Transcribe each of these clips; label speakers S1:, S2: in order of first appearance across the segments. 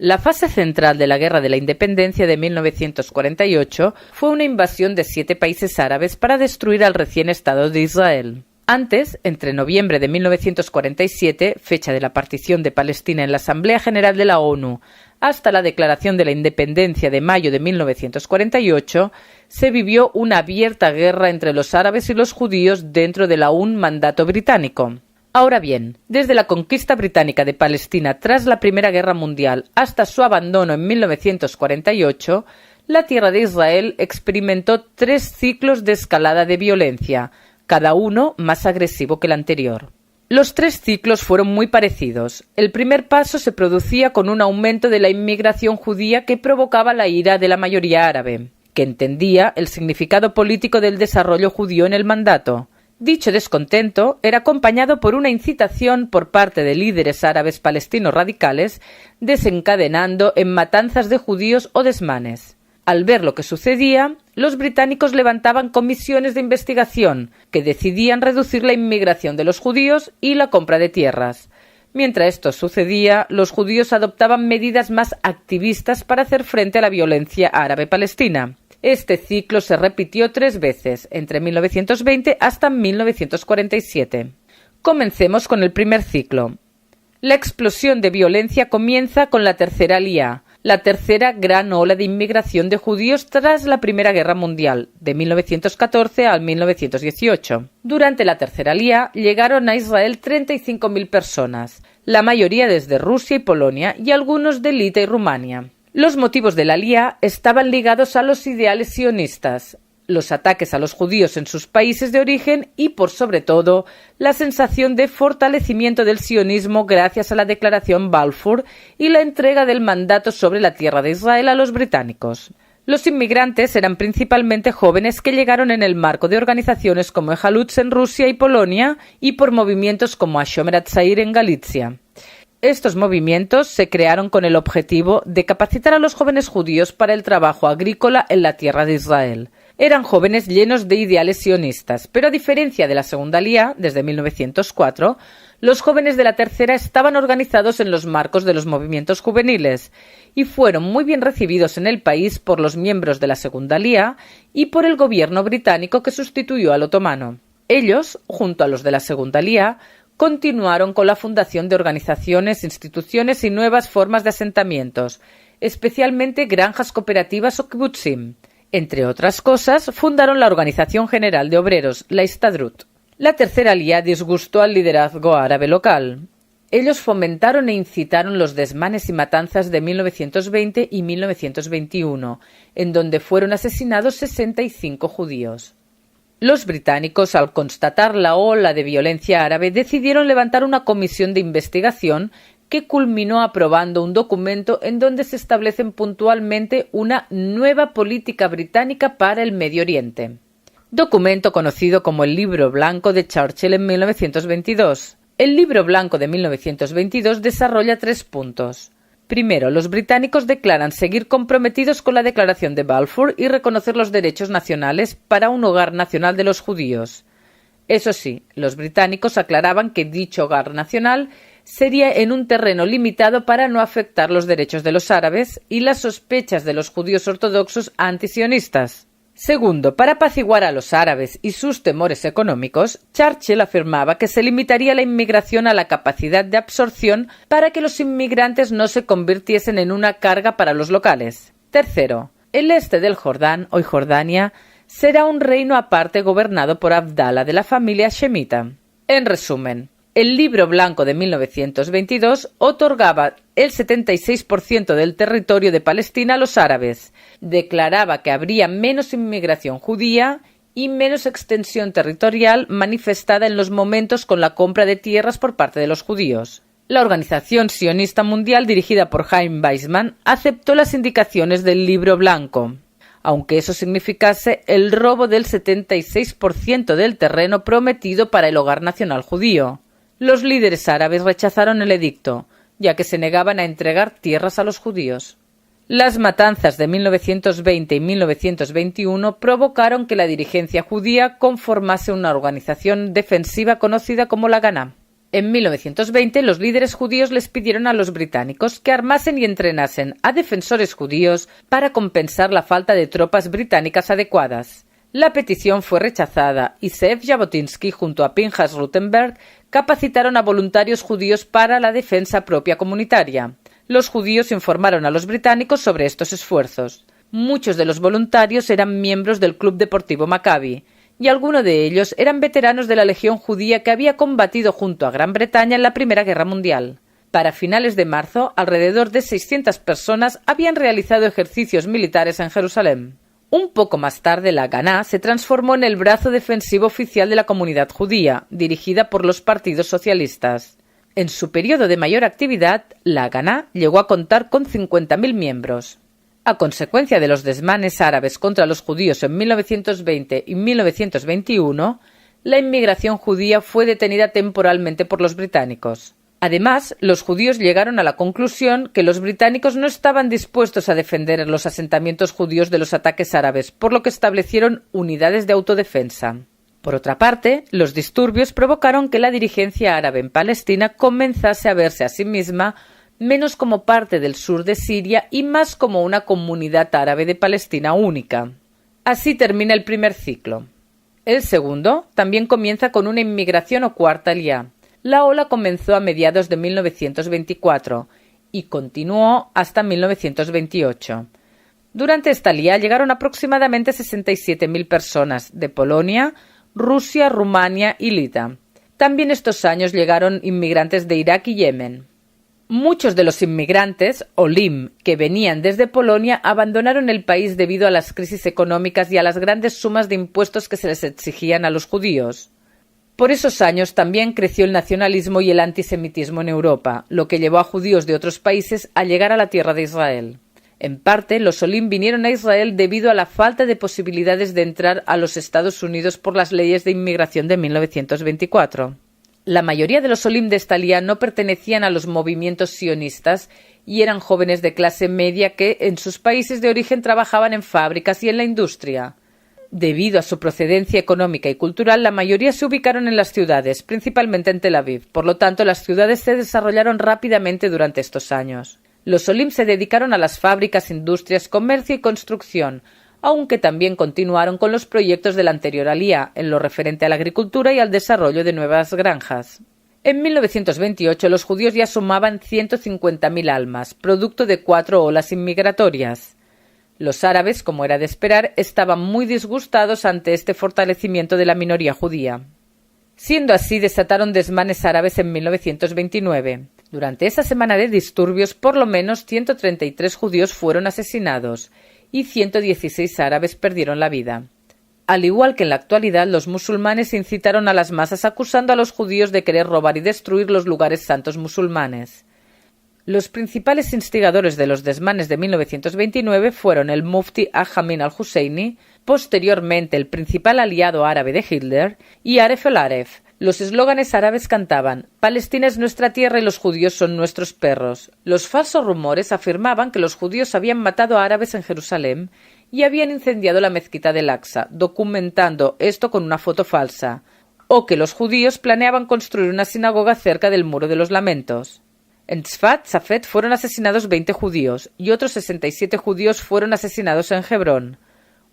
S1: La fase central de la Guerra de la Independencia de 1948 fue una invasión de 7 países árabes para destruir al recién Estado de Israel. Antes, entre noviembre de 1947, fecha de la partición de Palestina en la Asamblea General de la ONU, hasta la declaración de la independencia de mayo de 1948, se vivió una abierta guerra entre los árabes y los judíos dentro del aún mandato británico. Ahora bien, desde la conquista británica de Palestina tras la Primera Guerra Mundial hasta su abandono en 1948, la tierra de Israel experimentó 3 ciclos de escalada de violencia, cada uno más agresivo que el anterior. Los 3 ciclos fueron muy parecidos. El primer paso se producía con un aumento de la inmigración judía que provocaba la ira de la mayoría árabe, que entendía el significado político del desarrollo judío en el mandato. Dicho descontento era acompañado por una incitación por parte de líderes árabes palestinos radicales, desencadenando en matanzas de judíos o desmanes. Al ver lo que sucedía, los británicos levantaban comisiones de investigación que decidían reducir la inmigración de los judíos y la compra de tierras. Mientras esto sucedía, los judíos adoptaban medidas más activistas para hacer frente a la violencia árabe-palestina. Este ciclo se repitió 3 veces, entre 1920 hasta 1947. Comencemos con el primer ciclo. La explosión de violencia comienza con la Tercera Aliyá, la tercera gran ola de inmigración de judíos tras la Primera Guerra Mundial, de 1914 al 1918. Durante la Tercera Aliyá llegaron a Israel 35.000 personas, la mayoría desde Rusia y Polonia y algunos de Lita y Rumania. Los motivos de la Aliyá estaban ligados a los ideales sionistas, los ataques a los judíos en sus países de origen y, por sobre todo, la sensación de fortalecimiento del sionismo gracias a la Declaración Balfour y la entrega del mandato sobre la tierra de Israel a los británicos. Los inmigrantes eran principalmente jóvenes que llegaron en el marco de organizaciones como Ejalutz en Rusia y Polonia y por movimientos como Hashomer Hatzair en Galicia. Estos movimientos se crearon con el objetivo de capacitar a los jóvenes judíos para el trabajo agrícola en la tierra de Israel. Eran jóvenes llenos de ideales sionistas, pero a diferencia de la Segunda Aliyá, desde 1904, los jóvenes de la tercera estaban organizados en los marcos de los movimientos juveniles y fueron muy bien recibidos en el país por los miembros de la Segunda Aliyá y por el gobierno británico que sustituyó al otomano. Ellos, junto a los de la Segunda Aliyá, continuaron con la fundación de organizaciones, instituciones y nuevas formas de asentamientos, especialmente granjas cooperativas o kibbutzim. Entre otras cosas, fundaron la Organización General de Obreros, la Histadrut. La Tercera Aliyá disgustó al liderazgo árabe local. Ellos fomentaron e incitaron los desmanes y matanzas de 1920 y 1921, en donde fueron asesinados 65 judíos. Los británicos, al constatar la ola de violencia árabe, decidieron levantar una comisión de investigación que culminó aprobando un documento en donde se establecen puntualmente una nueva política británica para el Medio Oriente. Documento conocido como el Libro Blanco de Churchill en 1922. El Libro Blanco de 1922 desarrolla 3 puntos. Primero, los británicos declaran seguir comprometidos con la Declaración de Balfour y reconocer los derechos nacionales para un hogar nacional de los judíos. Eso sí, los británicos aclaraban que dicho hogar nacional sería en un terreno limitado para no afectar los derechos de los árabes y las sospechas de los judíos ortodoxos antisionistas. Segundo, para apaciguar a los árabes y sus temores económicos, Churchill afirmaba que se limitaría la inmigración a la capacidad de absorción para que los inmigrantes no se convirtiesen en una carga para los locales. Tercero, el este del Jordán, hoy Jordania, será un reino aparte gobernado por Abdalá de la familia Shemita. En resumen, el Libro Blanco de 1922 otorgaba el 76% del territorio de Palestina a los árabes, declaraba que habría menos inmigración judía y menos extensión territorial manifestada en los momentos con la compra de tierras por parte de los judíos. La Organización Sionista Mundial, dirigida por Chaim Weizmann, aceptó las indicaciones del Libro Blanco, aunque eso significase el robo del 76% del terreno prometido para el hogar nacional judío. Los líderes árabes rechazaron el edicto, ya que se negaban a entregar tierras a los judíos. Las matanzas de 1920 y 1921 provocaron que la dirigencia judía conformase una organización defensiva conocida como la Haganah. En 1920, los líderes judíos les pidieron a los británicos que armasen y entrenasen a defensores judíos para compensar la falta de tropas británicas adecuadas. La petición fue rechazada y Zeev Jabotinsky junto a Pinchas Rutenberg capacitaron a voluntarios judíos para la defensa propia comunitaria. Los judíos informaron a los británicos sobre estos esfuerzos. Muchos de los voluntarios eran miembros del Club Deportivo Maccabi, y algunos de ellos eran veteranos de la Legión Judía que había combatido junto a Gran Bretaña en la Primera Guerra Mundial. Para finales de marzo, alrededor de 600 personas habían realizado ejercicios militares en Jerusalén. Un poco más tarde, la Haganah se transformó en el brazo defensivo oficial de la comunidad judía, dirigida por los partidos socialistas. En su periodo de mayor actividad, la Haganah llegó a contar con 50.000 miembros. A consecuencia de los desmanes árabes contra los judíos en 1920 y 1921, la inmigración judía fue detenida temporalmente por los británicos. Además, los judíos llegaron a la conclusión que los británicos no estaban dispuestos a defender los asentamientos judíos de los ataques árabes, por lo que establecieron unidades de autodefensa. Por otra parte, los disturbios provocaron que la dirigencia árabe en Palestina comenzase a verse a sí misma menos como parte del sur de Siria y más como una comunidad árabe de Palestina única. Así termina el primer ciclo. El segundo también comienza con una inmigración o cuarta aliyá. La ola comenzó a mediados de 1924 y continuó hasta 1928. Durante esta aliyá llegaron aproximadamente 67.000 personas de Polonia, Rusia, Rumania y Lita. También estos años llegaron inmigrantes de Irak y Yemen. Muchos de los inmigrantes, olim, que venían desde Polonia abandonaron el país debido a las crisis económicas y a las grandes sumas de impuestos que se les exigían a los judíos. Por esos años también creció el nacionalismo y el antisemitismo en Europa, lo que llevó a judíos de otros países a llegar a la tierra de Israel. En parte, los olim vinieron a Israel debido a la falta de posibilidades de entrar a los Estados Unidos por las leyes de inmigración de 1924. La mayoría de los olim de esta aliyá no pertenecían a los movimientos sionistas y eran jóvenes de clase media que en sus países de origen trabajaban en fábricas y en la industria. Debido a su procedencia económica y cultural, la mayoría se ubicaron en las ciudades, principalmente en Tel Aviv. Por lo tanto, las ciudades se desarrollaron rápidamente durante estos años. Los olim se dedicaron a las fábricas, industrias, comercio y construcción, aunque también continuaron con los proyectos de la anterior aliyá, en lo referente a la agricultura y al desarrollo de nuevas granjas. En 1928 los judíos ya sumaban 150.000 almas, producto de 4 olas inmigratorias. Los árabes, como era de esperar, estaban muy disgustados ante este fortalecimiento de la minoría judía. Siendo así, desataron desmanes árabes en 1929. Durante esa semana de disturbios, por lo menos 133 judíos fueron asesinados, y 116 árabes perdieron la vida. Al igual que en la actualidad, los musulmanes incitaron a las masas acusando a los judíos de querer robar y destruir los lugares santos musulmanes. Los principales instigadores de los desmanes de 1929 fueron el mufti Amin al-Husseini, posteriormente el principal aliado árabe de Hitler, y Aref el-Aref. Los eslóganes árabes cantaban: «Palestina es nuestra tierra y los judíos son nuestros perros». Los falsos rumores afirmaban que los judíos habían matado a árabes en Jerusalén y habían incendiado la mezquita del Aqsa, documentando esto con una foto falsa, o que los judíos planeaban construir una sinagoga cerca del Muro de los Lamentos. En Tzfat, Safed, fueron asesinados 20 judíos y otros 67 judíos fueron asesinados en Hebrón,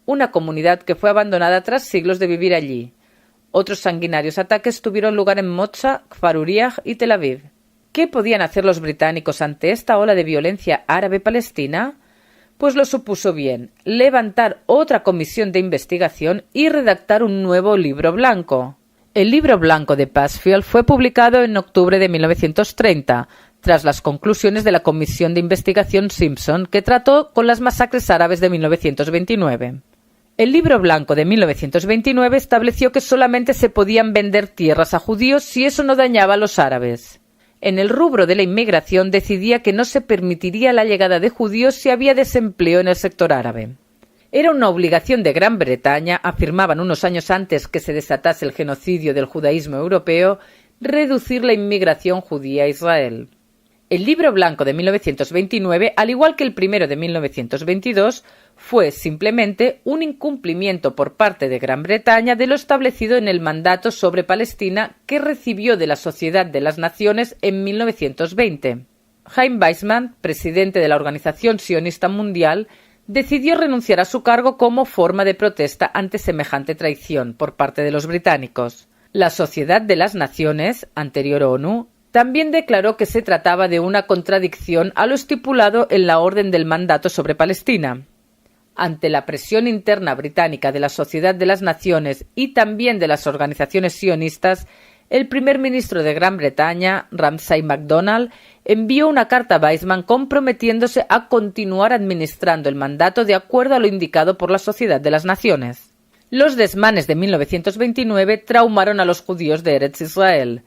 S1: una comunidad que fue abandonada tras siglos de vivir allí. Otros sanguinarios ataques tuvieron lugar en Moza, Kfar Uriah y Tel Aviv. ¿Qué podían hacer los británicos ante esta ola de violencia árabe-palestina? Pues lo supuso bien: levantar otra comisión de investigación y redactar un nuevo libro blanco. El libro blanco de Pasfield fue publicado en octubre de 1930, tras las conclusiones de la comisión de investigación Simpson, que trató con las masacres árabes de 1929. El libro blanco de 1929 estableció que solamente se podían vender tierras a judíos si eso no dañaba a los árabes. En el rubro de la inmigración decidía que no se permitiría la llegada de judíos si había desempleo en el sector árabe. Era una obligación de Gran Bretaña, afirmaban unos años antes que se desatase el genocidio del judaísmo europeo, reducir la inmigración judía a Israel. El Libro Blanco de 1929, al igual que el primero de 1922, fue simplemente un incumplimiento por parte de Gran Bretaña de lo establecido en el mandato sobre Palestina que recibió de la Sociedad de las Naciones en 1920. Chaim Weizmann, presidente de la Organización Sionista Mundial, decidió renunciar a su cargo como forma de protesta ante semejante traición por parte de los británicos. La Sociedad de las Naciones, anterior ONU, también declaró que se trataba de una contradicción a lo estipulado en la Orden del Mandato sobre Palestina. Ante la presión interna británica de la Sociedad de las Naciones y también de las organizaciones sionistas, el primer ministro de Gran Bretaña, Ramsay MacDonald, envió una carta a Weizmann comprometiéndose a continuar administrando el mandato de acuerdo a lo indicado por la Sociedad de las Naciones. Los desmanes de 1929 traumaron a los judíos de Eretz Israel.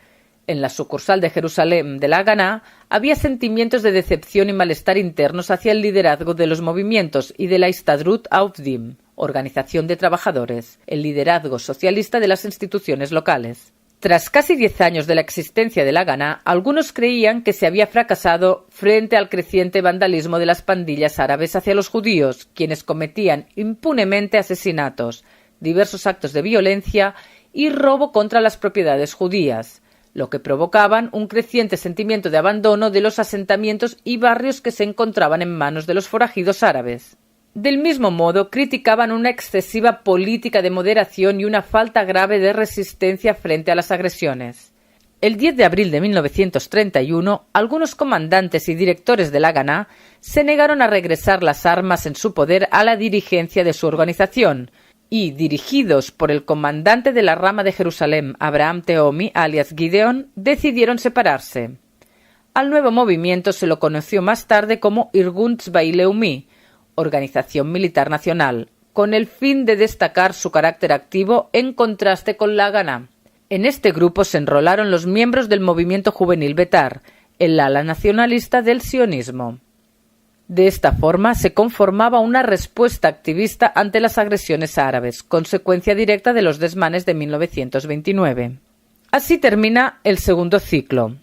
S1: En la sucursal de Jerusalén de la Haganá había sentimientos de decepción y malestar internos hacia el liderazgo de los movimientos y de la Histadrut Haovdim, organización de trabajadores, el liderazgo socialista de las instituciones locales. Tras casi 10 años de la existencia de la Haganá, algunos creían que se había fracasado frente al creciente vandalismo de las pandillas árabes hacia los judíos, quienes cometían impunemente asesinatos, diversos actos de violencia y robo contra las propiedades judías, lo que provocaban un creciente sentimiento de abandono de los asentamientos y barrios que se encontraban en manos de los forajidos árabes. Del mismo modo, criticaban una excesiva política de moderación y una falta grave de resistencia frente a las agresiones. El 10 de abril de 1931, algunos comandantes y directores de la Haganá se negaron a regresar las armas en su poder a la dirigencia de su organización, y, dirigidos por el comandante de la rama de Jerusalén, Abraham Tehomi, alias Gideon, decidieron separarse. Al nuevo movimiento se lo conoció más tarde como Irgun Tzbai Leumi, Organización Militar Nacional, con el fin de destacar su carácter activo en contraste con la Haganá. En este grupo se enrolaron los miembros del movimiento juvenil Betar, el ala nacionalista del sionismo. De esta forma se conformaba una respuesta activista ante las agresiones árabes, consecuencia directa de los desmanes de 1929. Así termina el segundo ciclo.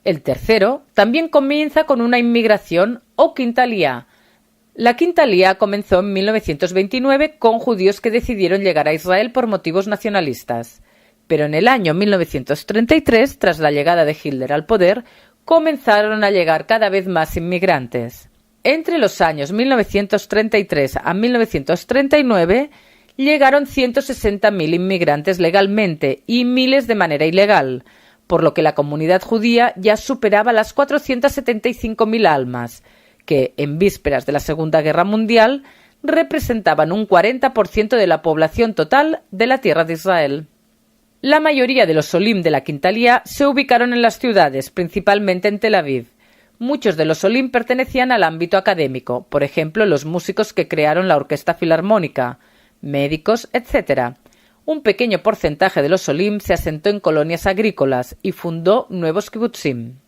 S1: El tercero también comienza con una inmigración o quinta aliyá. La quinta aliyá comenzó en 1929 con judíos que decidieron llegar a Israel por motivos nacionalistas. Pero en el año 1933, tras la llegada de Hitler al poder, comenzaron a llegar cada vez más inmigrantes. Entre los años 1933 a 1939 llegaron 160.000 inmigrantes legalmente y miles de manera ilegal, por lo que la comunidad judía ya superaba las 475.000 almas, que, en vísperas de la Segunda Guerra Mundial, representaban un 40% de la población total de la tierra de Israel. La mayoría de los olim de la quinta aliyá se ubicaron en las ciudades, principalmente en Tel Aviv. Muchos de los olim pertenecían al ámbito académico, por ejemplo, los músicos que crearon la Orquesta Filarmónica, médicos, etc. Un pequeño porcentaje de los olim se asentó en colonias agrícolas y fundó nuevos kibutzim.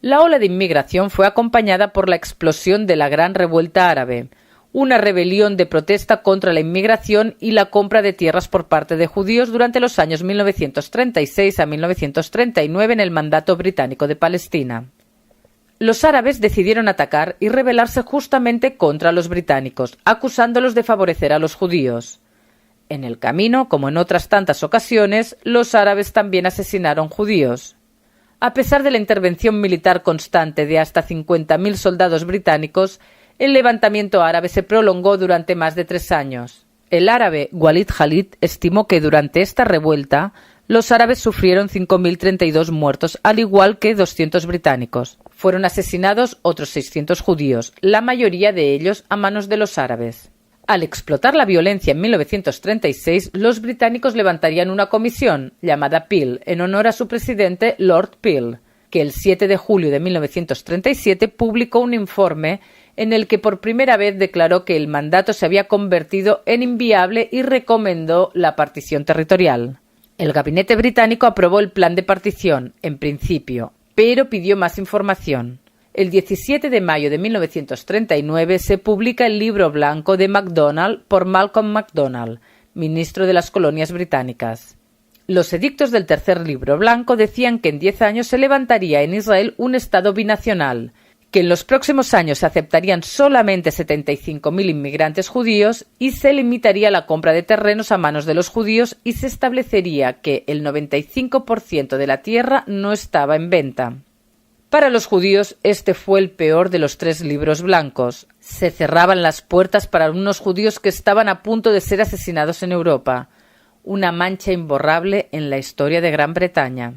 S1: La ola de inmigración fue acompañada por la explosión de la Gran Revuelta Árabe, una rebelión de protesta contra la inmigración y la compra de tierras por parte de judíos durante los años 1936 a 1939 en el mandato británico de Palestina. Los árabes decidieron atacar y rebelarse justamente contra los británicos, acusándolos de favorecer a los judíos. En el camino, como en otras tantas ocasiones, los árabes también asesinaron judíos. A pesar de la intervención militar constante de hasta 50.000 soldados británicos, el levantamiento árabe se prolongó durante más de 3 años. El árabe Walid Khalid estimó que durante esta revuelta los árabes sufrieron 5.032 muertos, al igual que 200 británicos. Fueron asesinados otros 600 judíos, la mayoría de ellos a manos de los árabes. Al explotar la violencia en 1936, los británicos levantarían una comisión, llamada Peel, en honor a su presidente Lord Peel, que el 7 de julio de 1937 publicó un informe en el que por primera vez declaró que el mandato se había convertido en inviable y recomendó la partición territorial. El gabinete británico aprobó el plan de partición, en principio, pero pidió más información. El 17 de mayo de 1939 se publica el Libro Blanco de MacDonald por Malcolm MacDonald, ministro de las Colonias Británicas. Los edictos del Tercer Libro Blanco decían que en 10 años se levantaría en Israel un Estado binacional, que en los próximos años se aceptarían solamente 75.000 inmigrantes judíos y se limitaría la compra de terrenos a manos de los judíos y se establecería que el 95% de la tierra no estaba en venta. Para los judíos este fue el peor de los 3 libros blancos. Se cerraban las puertas para unos judíos que estaban a punto de ser asesinados en Europa, una mancha imborrable en la historia de Gran Bretaña.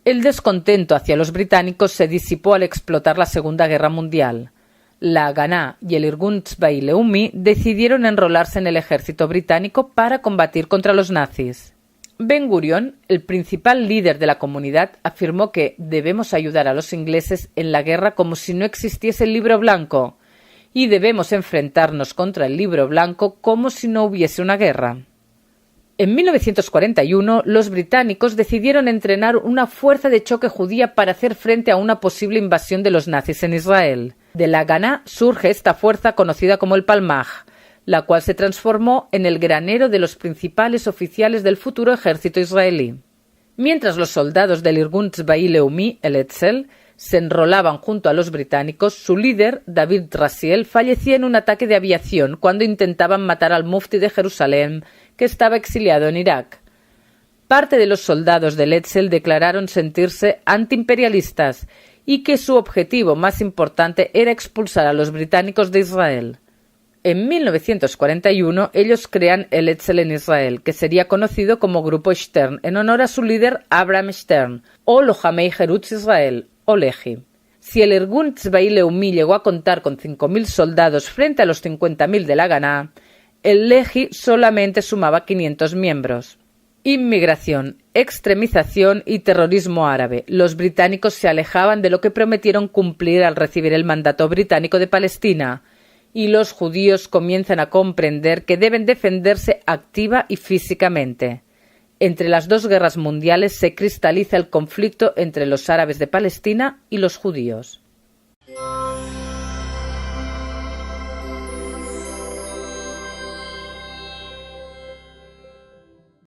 S1: El descontento hacia los británicos se disipó al explotar la Segunda Guerra Mundial. La Haganá y el Irgun Tzbai Leumi decidieron enrolarse en el ejército británico para combatir contra los nazis. Ben Gurion, el principal líder de la comunidad, afirmó que debemos ayudar a los ingleses en la guerra como si no existiese el Libro Blanco y debemos enfrentarnos contra el Libro Blanco como si no hubiese una guerra. En 1941, los británicos decidieron entrenar una fuerza de choque judía para hacer frente a una posible invasión de los nazis en Israel. De la Haganá surge esta fuerza conocida como el Palmaj, la cual se transformó en el granero de los principales oficiales del futuro ejército israelí. Mientras los soldados del Irgun Tzbai Leumi, el Etzel, se enrolaban junto a los británicos, su líder, David Raziel, fallecía en un ataque de aviación cuando intentaban matar al mufti de Jerusalén, que estaba exiliado en Irak. Parte de los soldados del Etzel declararon sentirse antiimperialistas y que su objetivo más importante era expulsar a los británicos de Israel. En 1941 ellos crean el Etzel en Israel, que sería conocido como Grupo Stern, en honor a su líder Abraham Stern, o Lohamei Herutz Israel, o Lehi. Si el Irgun Tzbai Leumi llegó a contar con 5.000 soldados frente a los 50.000 de la Haganá, el Lehi solamente sumaba 500 miembros. Inmigración, extremización y terrorismo árabe. Los británicos se alejaban de lo que prometieron cumplir al recibir el mandato británico de Palestina, y los judíos comienzan a comprender que deben defenderse activa y físicamente. Entre las 2 guerras mundiales se cristaliza el conflicto entre los árabes de Palestina y los judíos.